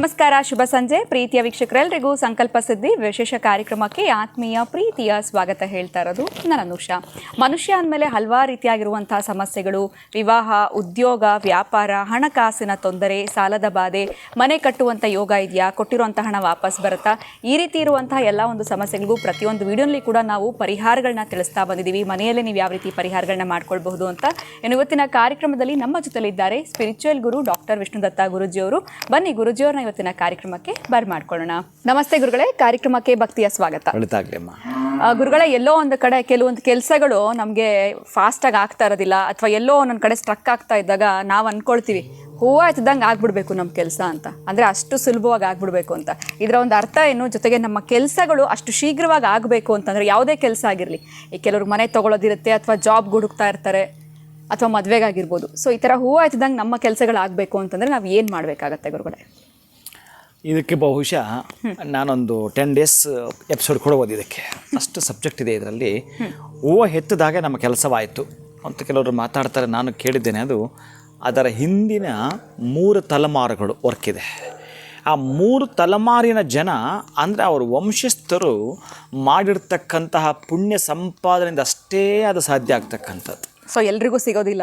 ನಮಸ್ಕಾರ, ಶುಭ ಸಂಜೆ ಪ್ರೀತಿಯ ವೀಕ್ಷಕರೆಲ್ಲರಿಗೂ ಸಂಕಲ್ಪ ಸಿದ್ಧಿ ವಿಶೇಷ ಕಾರ್ಯಕ್ರಮಕ್ಕೆ ಆತ್ಮೀಯ ಪ್ರೀತಿಯ ಸ್ವಾಗತ ಹೇಳ್ತಾ ಇರೋದು ನಾನು ಅನುಷಾ. ಮನುಷ್ಯ ಅಂದಮೇಲೆ ಹಲವಾರು ರೀತಿಯಾಗಿರುವಂತಹ ಸಮಸ್ಯೆಗಳು, ವಿವಾಹ, ಉದ್ಯೋಗ, ವ್ಯಾಪಾರ, ಹಣಕಾಸಿನ ತೊಂದರೆ, ಸಾಲದ ಬಾಧೆ, ಮನೆ ಕಟ್ಟುವಂಥ ಯೋಗ ಇದೆಯಾ, ಕೊಟ್ಟಿರುವಂಥ ಹಣ ವಾಪಸ್ ಬರುತ್ತಾ, ಈ ರೀತಿ ಇರುವಂತಹ ಎಲ್ಲ ಒಂದು ಸಮಸ್ಯೆಗಳಿಗೂ ಪ್ರತಿಯೊಂದು ವಿಡಿಯೋನಲ್ಲಿ ಕೂಡ ನಾವು ಪರಿಹಾರಗಳನ್ನ ತಿಳಿಸ್ತಾ ಬಂದಿದ್ದೀವಿ. ಮನೆಯಲ್ಲೇ ನೀವು ಯಾವ ರೀತಿ ಪರಿಹಾರಗಳನ್ನ ಮಾಡ್ಕೊಳ್ಬಹುದು ಅಂತ. ಇವತ್ತಿನ ಕಾರ್ಯಕ್ರಮದಲ್ಲಿ ನಮ್ಮ ಜೊತೆಲಿದ್ದಾರೆ ಸ್ಪಿರಿಚುವಲ್ ಗುರು ಡಾಕ್ಟರ್ ವಿಷ್ಣುದತ್ತ ಗುರುಜಿಯವರು. ಬನ್ನಿ ಗುರುಜಿಯವ್ರನ್ನ ಇವತ್ತಿನ ಕಾರ್ಯಕ್ರಮಕ್ಕೆ ಬರ್ಮಾಡ್ಕೊಳ್ಳೋಣ. ನಮಸ್ತೆ ಗುರುಗಳೇ, ಕಾರ್ಯಕ್ರಮಕ್ಕೆ ಭಕ್ತಿಯ ಸ್ವಾಗತ. ಗುರುಗಳೇ, ಎಲ್ಲೋ ಒಂದು ಕಡೆ ಕೆಲವೊಂದು ಕೆಲಸಗಳು ನಮಗೆ ಫಾಸ್ಟಾಗಿ ಆಗ್ತಾ ಇರೋದಿಲ್ಲ, ಅಥವಾ ಎಲ್ಲೋ ಒಂದೊಂದು ಕಡೆ ಸ್ಟ್ರಕ್ ಆಗ್ತಾ ಇದ್ದಾಗ ನಾವು ಅಂದ್ಕೊಳ್ತೀವಿ ಹೂವು ಆಯ್ತಿದ್ದಂಗೆ ಆಗ್ಬಿಡ್ಬೇಕು ನಮ್ಮ ಕೆಲಸ ಅಂತ, ಅಂದರೆ ಅಷ್ಟು ಸುಲಭವಾಗಿ ಆಗ್ಬಿಡ್ಬೇಕು ಅಂತ. ಇದರ ಒಂದು ಅರ್ಥ ಏನು? ಜೊತೆಗೆ ನಮ್ಮ ಕೆಲಸಗಳು ಅಷ್ಟು ಶೀಘ್ರವಾಗಿ ಆಗಬೇಕು ಅಂತಂದರೆ ಯಾವುದೇ ಕೆಲಸ ಆಗಿರಲಿ, ಈ ಕೆಲವ್ರು ಮನೆ ತೊಗೊಳೋದಿರುತ್ತೆ, ಅಥವಾ ಜಾಬ್ ಹುಡುಕ್ತಾ ಇರ್ತಾರೆ, ಅಥವಾ ಮದುವೆಗಾಗಿರ್ಬೋದು. ಸೊ ಈ ಥರ ಹೂವು ಆಯ್ತಿದ್ದಂಗೆ ನಮ್ಮ ಕೆಲಸಗಳಾಗಬೇಕು ಅಂತಂದರೆ ನಾವು ಏನು ಮಾಡಬೇಕಾಗತ್ತೆ ಗುರುಗಳೇ? ಇದಕ್ಕೆ ಬಹುಶಃ ನಾನೊಂದು 10 days ಎಪಿಸೋಡ್ ಕೊಡ್ಬೋದು. ಇದಕ್ಕೆ ಅಷ್ಟು ಸಬ್ಜೆಕ್ಟ್ ಇದೆ ಇದರಲ್ಲಿ. ಹೂವು ಎತ್ತಿದಾಗೆ ನಮ್ಮ ಕೆಲಸವಾಯಿತು ಅಂತ ಕೆಲವರು ಮಾತಾಡ್ತಾರೆ, ನಾನು ಕೇಳಿದ್ದೇನೆ. ಅದು ಅದರ ಹಿಂದಿನ 3 ತಲೆಮಾರುಗಳು ವರ್ಕ್ ಇದೆ. ಆ 3 ತಲೆಮಾರಿನ ಜನ ಅಂದರೆ ಅವ್ರ ವಂಶಸ್ಥರು ಮಾಡಿರ್ತಕ್ಕಂತಹ ಪುಣ್ಯ ಸಂಪಾದನೆಯಿಂದ ಅಷ್ಟೇ ಅದು ಸಾಧ್ಯ ಆಗ್ತಕ್ಕಂಥದ್ದು. ಸೊ ಎಲ್ರಿಗೂ ಸಿಗಲ್ಲ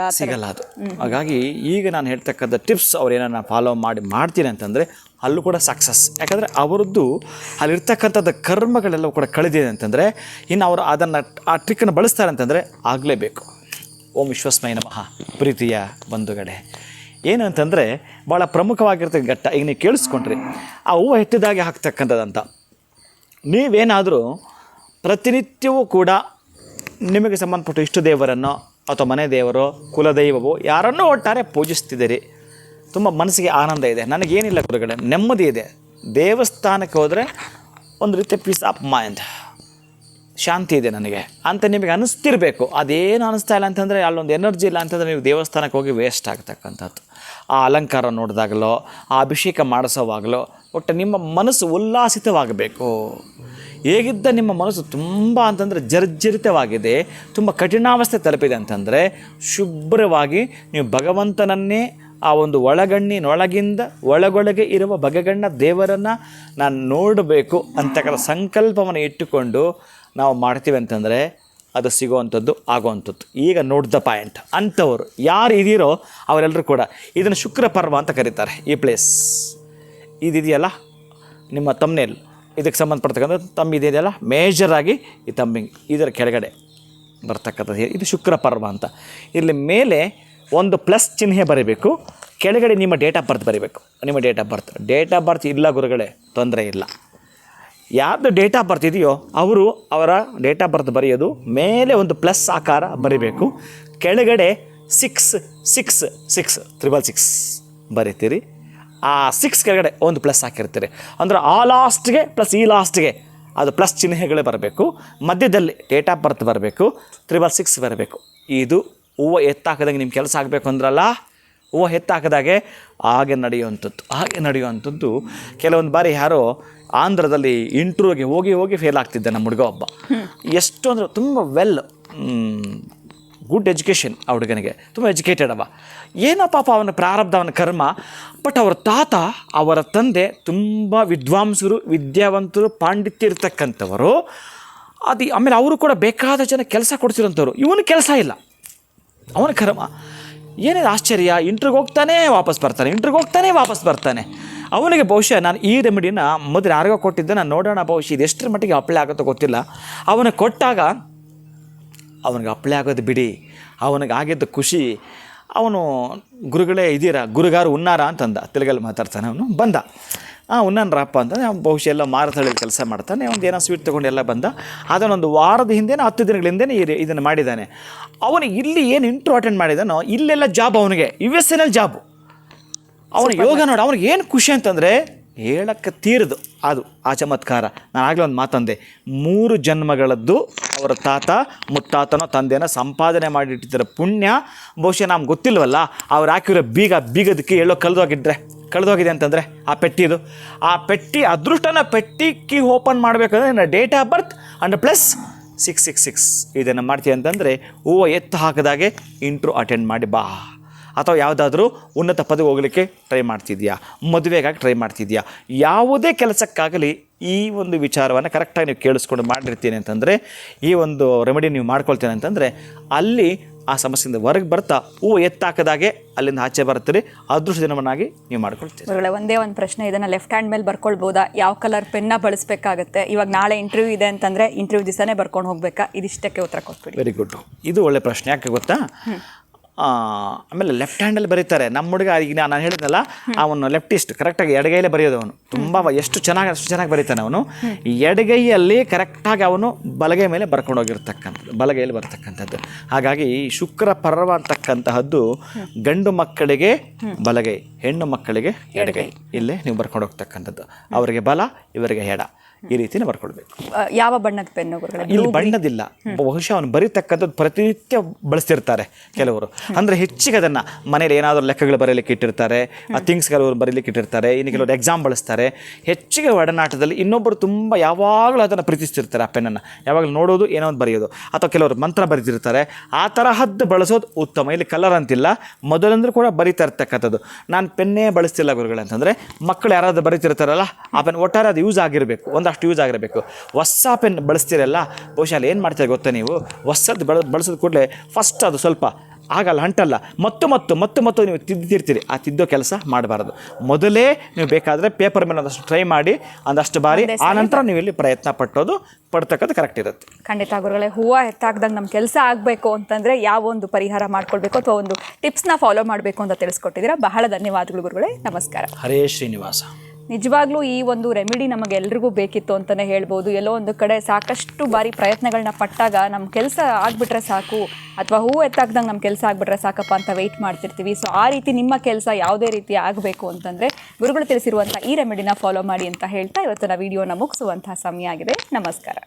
ಅದು. ಹಾಗಾಗಿ ಈಗ ನಾನು ಹೇಳ್ತಕ್ಕಂಥ ಟಿಪ್ಸ್ ಅವ್ರು ಏನನ್ನ ಫಾಲೋ ಮಾಡ್ತೀನಿ ಅಂತಂದರೆ ಅಲ್ಲೂ ಕೂಡ ಸಕ್ಸಸ್. ಯಾಕಂದರೆ ಅವರದ್ದು ಅಲ್ಲಿರ್ತಕ್ಕಂಥದ್ದು ಕರ್ಮಗಳೆಲ್ಲವೂ ಕೂಡ ಕಳೆದಿದೆ ಅಂತಂದರೆ ಇನ್ನು ಅವರು ಅದನ್ನು ಆ ಟ್ರಿಕ್ಕನ್ನು ಬಳಸ್ತಾರೆ ಅಂತಂದರೆ ಆಗಲೇಬೇಕು. ಓಂ ವಿಶ್ವಸ್ಮೈ ನಮಃ. ಪ್ರೀತಿಯ ಬಂಧುಗಳೇ, ಏನು ಅಂತಂದರೆ ಭಾಳ ಪ್ರಮುಖವಾಗಿರ್ತಕ್ಕ ಘಟ್ಟ. ಈಗ ನೀವು ಕೇಳಿಸ್ಕೊಂಡ್ರಿ, ಆ ಹೂವು ಎತ್ತಿದಾಗೆ ಹಾಕ್ತಕ್ಕಂಥದ್ದಂತ. ನೀವೇನಾದರೂ ಪ್ರತಿನಿತ್ಯವೂ ಕೂಡ ನಿಮಗೆ ಸಂಬಂಧಪಟ್ಟ ಇಷ್ಟ ದೇವರನ್ನು ಅಥವಾ ಮನೆ ದೇವರು, ಕುಲದೈವವು ಯಾರನ್ನೂ ಒಟ್ಟಾರೆ ಪೂಜಿಸ್ತಿದ್ದೀರಿ, ತುಂಬ ಮನಸ್ಸಿಗೆ ಆನಂದ ಇದೆ, ನನಗೇನಿಲ್ಲ ಗುರುಗಳೇ, ನೆಮ್ಮದಿ ಇದೆ, ದೇವಸ್ಥಾನಕ್ಕೆ ಹೋದರೆ ಒಂದು ರೀತಿಯ ಪೀಸ್ ಆಫ್ ಮೈಂಡ್, ಶಾಂತಿ ಇದೆ ನನಗೆ ಅಂತ ನಿಮಗೆ ಅನ್ನಿಸ್ತಿರ್ಬೇಕು. ಅದೇನು ಅನ್ನಿಸ್ತಾ ಇಲ್ಲ ಅಂತಂದರೆ ಅಲ್ಲೊಂದು ಎನರ್ಜಿ ಇಲ್ಲ ಅಂತಂದರೆ ನೀವು ದೇವಸ್ಥಾನಕ್ಕೆ ಹೋಗಿ ವೇಸ್ಟ್ ಆಗ್ತಕ್ಕಂಥದ್ದು. ಆ ಅಲಂಕಾರ ನೋಡಿದಾಗಲೋ, ಆ ಅಭಿಷೇಕ ಮಾಡಿಸೋವಾಗಲೋ ಒಟ್ಟು ನಿಮ್ಮ ಮನಸ್ಸು ಉಲ್ಲಾಸಿತವಾಗಬೇಕು. ಹೇಗಿದ್ದ ನಿಮ್ಮ ಮನಸ್ಸು ತುಂಬ ಅಂತಂದರೆ ಜರ್ಜರಿತವಾಗಿದೆ, ತುಂಬ ಕಠಿಣಾವಸ್ಥೆ ತಲುಪಿದೆ ಅಂತಂದರೆ ಶುಭ್ರವಾಗಿ ನೀವು ಭಗವಂತನನ್ನೇ ಆ ಒಂದು ಒಳಗಣ್ಣಿನೊಳಗಿಂದ ಒಳಗೊಳಗೆ ಇರುವ ಬಗೆಗಣ್ಣ ದೇವರನ್ನು ನಾನು ನೋಡಬೇಕು ಅಂತಕ್ಕಂಥ ಸಂಕಲ್ಪವನ್ನು ಇಟ್ಟುಕೊಂಡು ನಾವು ಮಾಡ್ತೀವಿ ಅಂತಂದರೆ ಅದು ಸಿಗೋವಂಥದ್ದು, ಆಗೋವಂಥದ್ದು. ಈಗ ನೋಟ್ ದ ಪಾಯಿಂಟ್. ಅಂಥವ್ರು ಯಾರು ಇದೀರೋ ಅವರೆಲ್ಲರೂ ಕೂಡ ಇದನ್ನು ಶುಕ್ರ ಪರ್ವ ಅಂತ ಕರೀತಾರೆ. ಈ ಪ್ಲೇಸ್ ಇದಿದೆಯಲ್ಲ ನಿಮ್ಮ ತಮ್ನೇಲ್, ಇದಕ್ಕೆ ಸಂಬಂಧಪಡ್ತಕ್ಕಂಥ ಇದೆಯಲ್ಲ ಮೇಜರಾಗಿ ಈ ತಮ್ಮಿಂಗ್ ಇದರ ಕೆಳಗಡೆ ಬರ್ತಕ್ಕಂಥದ್ದು ಇದು ಶುಕ್ರ ಪರ್ವ ಅಂತ. ಇಲ್ಲಿ ಮೇಲೆ ಒಂದು ಪ್ಲಸ್ ಚಿಹ್ನೆ ಬರೀಬೇಕು, ಕೆಳಗಡೆ ನಿಮ್ಮ ಡೇಟ್ ಆಫ್ ಬರ್ತ್ ಬರೀಬೇಕು. ನಿಮ್ಮ ಡೇಟ್ ಆಫ್ ಬರ್ತ್ ಇಲ್ಲ ಗುರುಗಳೇ, ತೊಂದರೆ ಇಲ್ಲ. ಯಾರ್ದು ಡೇಟ್ ಆಫ್ ಬರ್ತ್ ಇದೆಯೋ ಅವರು ಅವರ ಡೇಟ್ ಆಫ್ ಬರ್ತ್ ಬರೆಯೋದು, ಮೇಲೆ ಒಂದು ಪ್ಲಸ್ ಆಕಾರ ಬರೀಬೇಕು, ಕೆಳಗಡೆ 666 ಬರೀತೀರಿ. ಆ 6 ಕೆಳಗಡೆ ಒಂದು ಪ್ಲಸ್ ಹಾಕಿರ್ತೀರಿ. ಅಂದರೆ ಆ ಲಾಸ್ಟ್ಗೆ ಪ್ಲಸ್ ಈ ಲಾಸ್ಟ್ಗೆ ಅದು ಪ್ಲಸ್ ಚಿಹ್ನೆಗಳೇ ಬರಬೇಕು. ಮಧ್ಯದಲ್ಲಿ ಡೇಟ್ ಆಫ್ ಬರ್ತ್ ಬರಬೇಕು, 666 ಬರಬೇಕು. ಇದು ಹೂವು ಎತ್ತಾಕಿದಾಗ ನಿಮ್ಮ ಕೆಲಸ ಆಗಬೇಕು ಅಂದ್ರಲ್ಲ, ಹೂವು ಎತ್ತಾಕಿದಾಗೆ ಹಾಗೆ ನಡೆಯುವಂಥದ್ದು. ಕೆಲವೊಂದು ಬಾರಿ ಯಾರೋ ಆಂಧ್ರದಲ್ಲಿ ಇಂಟ್ರೂಗೆ ಹೋಗಿ ಫೇಲ್ ಆಗ್ತಿದ್ದೆ ನಮ್ಮ ಹುಡುಗ ಒಬ್ಬ. ಎಷ್ಟು ಅಂದರೆ ತುಂಬ ಗುಡ್ ಎಜುಕೇಷನ್ ಆ ಹುಡುಗನಿಗೆ, ತುಂಬ ಎಜುಕೇಟೆಡ್ ಅವ. ಏನೋ ಪಾಪ ಅವನ ಪ್ರಾರಬ್ಧ, ಅವನ ಕರ್ಮ. ಬಟ್ ಅವರ ತಾತ, ಅವರ ತಂದೆ ತುಂಬ ವಿದ್ವಾಂಸರು, ವಿದ್ಯಾವಂತರು, ಪಾಂಡಿತ್ಯ ಇರ್ತಕ್ಕಂಥವರು. ಆಮೇಲೆ ಅವರು ಕೂಡ ಬೇಕಾದ ಜನ ಕೆಲಸ ಕೊಡ್ತಿರೋಂಥವ್ರು. ಇವನು ಕೆಲಸ ಇಲ್ಲ, ಅವನ ಕರ್ಮ. ಏನೇನು ಆಶ್ಚರ್ಯ, ಇಂಟ್ರಿಗೆ ಹೋಗ್ತಾನೆ ವಾಪಸ್ ಬರ್ತಾನೆ. ಅವನಿಗೆ ಬಹುಶಃ ನಾನು ಈ ರೆಮಿಡಿನ ಮೊದಲು ಯಾರಿಗೋ ಕೊಟ್ಟಿದ್ದೆ, ನಾನು ನೋಡೋಣ ಬಹುಶಃ ಇದು ಎಷ್ಟರ ಮಟ್ಟಿಗೆ ಅಪ್ಲೈ ಆಗುತ್ತೋ ಗೊತ್ತಿಲ್ಲ. ಅವನಿಗೆ ಕೊಟ್ಟಾಗ ಅವನಿಗೆ ಅಪ್ಲೈ ಆಗೋದು ಬಿಡಿ, ಅವನಿಗೆ ಆಗಿದ್ದು ಖುಷಿ. ಅವನು ಗುರುಗಳೇ ಇದ್ದೀರಾ, ಗುರುಗಾರು ಉನ್ನಾರ ಅಂತಂದ, ತೆಲುಗಲ್ಲಿ ಮಾತಾಡ್ತಾನೆ. ಅವನು ಬಂದ, ಉನ್ನಾನ್ರಪ್ಪ ಅಂತಂದರೆ ಅವ್ನು ಬಹುಶಃ ಎಲ್ಲ ಮಾರತಳ್ಳಿಯಲ್ಲಿ ಕೆಲಸ ಮಾಡ್ತಾನೆ. ಒಂದು ಏನೋ ಸ್ವೀಟ್ ತೊಗೊಂಡು ಎಲ್ಲ ಬಂದ. ಅದನ್ನೊಂದು ವಾರದ ಹಿಂದೆನೇ 10 ದಿನಗಳ ಹಿಂದೆನೇ ಇದನ್ನು ಮಾಡಿದ್ದಾನೆ. ಅವನು ಇಲ್ಲಿ ಏನು ಇಂಟ್ರೂ ಅಟೆಂಡ್ ಮಾಡಿದಾನೋ ಇಲ್ಲೆಲ್ಲ ಜಾಬ್, ಅವನಿಗೆ US ಜಾಬು. ಅವನ ಯೋಗ ನೋಡಿ, ಅವ್ನಿಗೆ ಏನು ಖುಷಿ ಅಂತಂದರೆ ಹೇಳಕ್ಕೆ ತೀರದು ಅದು ಆ ಚಮತ್ಕಾರ. ನಾನು ಆಗಲೇ ಒಂದು ಮಾತಂದೆ, 3 ಜನ್ಮಗಳದ್ದು ಅವರ ತಾತ ಮುತ್ತಾತನೋ ತಂದೆನೋ ಸಂಪಾದನೆ ಮಾಡಿಟ್ಟಿದ್ದರ ಪುಣ್ಯ ಬಹುಶಃ ನಮ್ಗೆ ಗೊತ್ತಿಲ್ವಲ್ಲ. ಅವ್ರು ಹಾಕಿರೋ ಬೀಗದಕ್ಕೆ ಎಲ್ಲೋ ಕಳೆದೋಗಿದೆ ಅಂತಂದರೆ ಆ ಪೆಟ್ಟಿ ಅದೃಷ್ಟನ ಪೆಟ್ಟಿ ಓಪನ್ ಮಾಡಬೇಕಂದ್ರೆ date of birth and plus 666 ಇದನ್ನು ಮಾಡ್ತೀವಿ ಅಂತಂದರೆ ಹೂವು ಎತ್ತು ಹಾಕಿದಾಗೆ ಇಂಟ್ರೂ ಅಟೆಂಡ್ ಮಾಡಿ ಬಾ. ಅಥವಾ ಯಾವುದಾದ್ರೂ ಉನ್ನತ ಪದವಿ ಹೋಗಲಿಕ್ಕೆ ಟ್ರೈ ಮಾಡ್ತಿದ್ಯಾ, ಮದುವೆಗಾಗಿ ಟ್ರೈ ಮಾಡ್ತಿದ್ಯಾ, ಯಾವುದೇ ಕೆಲಸಕ್ಕಾಗಲಿ ಈ ಒಂದು ವಿಚಾರವನ್ನು ಕರೆಕ್ಟಾಗಿ ನೀವು ಕೇಳಿಸ್ಕೊಂಡು ಮಾಡಿರ್ತೀನಿ ಅಂತಂದರೆ, ಈ ಒಂದು ರೆಮಿಡಿ ನೀವು ಮಾಡ್ಕೊಳ್ತೀನಿ ಅಂತಂದರೆ ಅಲ್ಲಿ ಆ ಸಮಸ್ಯೆಯಿಂದ ಹೊರಗೆ ಬರ್ತಾ ಹೂವು ಎತ್ತಾಕದಾಗೆ ಅಲ್ಲಿಂದ ಆಚೆ ಬರ್ತೀರಿ, ಅದೃಷ್ಟ ದಿನವನ್ನಾಗಿ ನೀವು ಮಾಡ್ಕೊಳ್ತೀರಿ. ಗುರುಗಳೇ, ಒಂದೇ ಒಂದು ಪ್ರಶ್ನೆ, ಇದನ್ನು ಲೆಫ್ಟ್ ಹ್ಯಾಂಡ್ ಮೇಲೆ ಬರ್ಕೊಳ್ಬೋದಾ? ಯಾವ ಕಲರ್ ಪೆನ್ನ ಬಳಸಬೇಕಾಗತ್ತೆ? ಇವಾಗ ನಾಳೆ ಇಂಟರ್ವ್ಯೂ ಇದೆ ಅಂತಂದರೆ ಇಂಟರ್ವ್ಯೂ ದಿವಸನೇ ಬರ್ಕೊಂಡು ಹೋಗ್ಬೇಕಾ? ಇದಿಷ್ಟಕ್ಕೆ ಉತ್ತರ ಕೊಟ್ಬಿಡಿ. Very good. ಇದು ಒಳ್ಳೆ ಪ್ರಶ್ನೆ. ಯಾಕೆ ಗೊತ್ತಾ, ಆಮೇಲೆ ಲೆಫ್ಟ್ ಹ್ಯಾಂಡಲ್ಲಿ ಬರೀತಾರೆ. ನಮ್ಮ ಹುಡುಗ ಈಗ ನಾನು ಹೇಳಿದ್ನಲ್ಲ, ಅವನು ಲೆಫ್ಟಿಸ್ಟ್, ಕರೆಕ್ಟಾಗಿ ಎಡಗೈಯಲ್ಲೇ ಬರೆಯೋದು ಅವನು. ತುಂಬ ಅಷ್ಟು ಚೆನ್ನಾಗಿ ಬರೀತಾನೆ ಅವನು. ಎಡಗೈಯಲ್ಲಿ ಕರೆಕ್ಟಾಗಿ ಅವನು ಬಲಗೈ ಮೇಲೆ ಬರ್ಕೊಂಡು ಹೋಗಿರ್ತಕ್ಕಂಥದ್ದು, ಬಲಗೈಯಲ್ಲಿ ಬರ್ತಕ್ಕಂಥದ್ದು. ಹಾಗಾಗಿ ಈ ಶುಕ್ರ ಪರ್ವ ಅಂತಕ್ಕಂತಹದ್ದು ಗಂಡು ಮಕ್ಕಳಿಗೆ ಬಲಗೈ, ಹೆಣ್ಣು ಮಕ್ಕಳಿಗೆ ಎಡಗೈ. ಇಲ್ಲೇ ನೀವು ಬರ್ಕೊಂಡು ಹೋಗ್ತಕ್ಕಂಥದ್ದು. ಅವರಿಗೆ ಬಲ, ಇವರಿಗೆ ಎಡ, ಈ ರೀತಿನೇ ಬರ್ಕೊಳ್ಬೇಕು. ಯಾವ ಬಣ್ಣದ ಪೆನ್ನು ಗುರುಗಳೇ? ಇಲ್ಲಿ ಬಣ್ಣದಿಲ್ಲ. ಬಹುಶಃ ಅವನು ಬರೀತಕ್ಕಂಥದ್ದು ಪ್ರತಿನಿತ್ಯ ಬಳಸ್ತಿರ್ತಾರೆ ಕೆಲವರು. ಅಂದರೆ ಹೆಚ್ಚಿಗೆ ಅದನ್ನು ಮನೇಲಿ ಏನಾದರೂ ಲೆಕ್ಕಗಳು ಬರೀಲಿಕ್ಕೆ ಇಟ್ಟಿರ್ತಾರೆ, ಥಿಂಗ್ಸ್ಗಳು ಬರೀಲಿಕ್ಕೆ ಇಟ್ಟಿರ್ತಾರೆ, ಇನ್ನು ಕೆಲವರು ಎಕ್ಸಾಮ್ ಬಳಸ್ತಾರೆ. ಹೆಚ್ಚಿಗೆ ಒಡನಾಟದಲ್ಲಿ ಇನ್ನೊಬ್ಬರು ತುಂಬ ಯಾವಾಗಲೂ ಅದನ್ನು ಪ್ರೀತಿಸ್ತಿರ್ತಾರೆ. ಆ ಪೆನ್ನನ್ನು ಯಾವಾಗಲೂ ನೋಡೋದು, ಏನೋ ಒಂದು ಬರೆಯೋದು, ಅಥವಾ ಕೆಲವರು ಮಂತ್ರ ಬರೀತಿರ್ತಾರೆ. ಆ ತರಹದ್ದು ಬಳಸೋದು ಉತ್ತಮ. ಇಲ್ಲಿ ಕಲರ್ ಅಂತಿಲ್ಲ, ಮೊದಲಂದ್ರೂ ಕೂಡ ಬರೀತಾ ಇರ್ತಕ್ಕಂಥದ್ದು. ನಾನು ಪೆನ್ನೇ ಬಳಸ್ತಿಲ್ಲ ಗುರುಗಳೇ ಅಂತಂದರೆ, ಮಕ್ಕಳು ಯಾರಾದರೂ ಬರೀತಿರ್ತಾರಲ್ಲ, ಆ ಪೆನ್ ಒಟ್ಟಾರೆ ಅದು ಯೂಸ್ ಆಗಿರಬೇಕು, ಒಂದಷ್ಟು ಯೂಸ್ ಆಗಿರಬೇಕು. ಹೊಸ ಪೆನ್ ಬಳಸ್ತೀರಲ್ಲ, ಬಹುಶಃ ಅಲ್ಲಿ ಏನು ಮಾಡ್ತೀರಿ ಗೊತ್ತಾ, ನೀವು ಹೊಸದು ಬಳಸಿದ ಕೂಡಲೇ ಫಸ್ಟ್ ಅದು ಸ್ವಲ್ಪ ಆಗಲ್ಲ, ಅಂಟಲ್ಲ, ಮತ್ತು ನೀವು ತಿದ್ದಿರ್ತೀರಿ. ಆ ತಿದ್ದೋ ಕೆಲಸ ಮಾಡಬಾರ್ದು. ಮೊದಲೇ ನೀವು ಬೇಕಾದರೆ ಪೇಪರ್ ಮೇಲೆ ಒಂದಷ್ಟು ಟ್ರೈ ಮಾಡಿ, ಒಂದಷ್ಟು ಬಾರಿ, ಆನಂತರ ನೀವು ಇಲ್ಲಿ ಪ್ರಯತ್ನ ಪಡ್ತಕ್ಕಂಥ ಕರೆಕ್ಟ್ ಇರುತ್ತೆ. ಖಂಡಿತ ಗುರುಗಳೇ. ಹೂವು ಎತ್ತಾಕ್ದಾಗ ನಮ್ಮ ಕೆಲಸ ಆಗಬೇಕು ಅಂತಂದರೆ ಯಾವ ಒಂದು ಪರಿಹಾರ ಮಾಡ್ಕೊಳ್ಬೇಕು ಅಥವಾ ಒಂದು ಟಿಪ್ಸ್ನ ಫಾಲೋ ಮಾಡಬೇಕು ಅಂತ ತಿಳಿಸ್ಕೊಟ್ಟಿದ್ದೀರಾ. ಬಹಳ ಧನ್ಯವಾದಗಳು ಗುರುಗಳೇ. ನಮಸ್ಕಾರ. ಹರೇ ಶ್ರೀನಿವಾಸ. ನಿಜವಾಗ್ಲೂ ಈ ಒಂದು ರೆಮಿಡಿ ನಮಗೆಲ್ರಿಗೂ ಬೇಕಿತ್ತು ಅಂತಲೇ ಹೇಳ್ಬೋದು. ಎಲ್ಲೋ ಒಂದು ಕಡೆ ಸಾಕಷ್ಟು ಬಾರಿ ಪ್ರಯತ್ನಗಳನ್ನ ಪಟ್ಟಾಗ ನಮ್ಮ ಕೆಲಸ ಆಗಿಬಿಟ್ರೆ ಸಾಕು, ಅಥವಾ ಹೂವು ಎತ್ತಾಕ್ದಂಗೆ ನಮ್ಮ ಕೆಲಸ ಆಗಿಬಿಟ್ರೆ ಸಾಕಪ್ಪ ಅಂತ ವೆಯ್ಟ್ ಮಾಡ್ತಿರ್ತೀವಿ. ಸೊ ಆ ರೀತಿ ನಿಮ್ಮ ಕೆಲಸ ಯಾವುದೇ ರೀತಿ ಆಗಬೇಕು ಅಂತಂದರೆ ಗುರುಗಳು ತಿಳಿಸಿರುವಂಥ ಈ ರೆಮಿಡಿನ ಫಾಲೋ ಮಾಡಿ ಅಂತ ಹೇಳ್ತಾ ಇವತ್ತಿನ ವಿಡಿಯೋನ ಮುಗಿಸುವಂಥ ಸಮಯ ಆಗಿದೆ. ನಮಸ್ಕಾರ.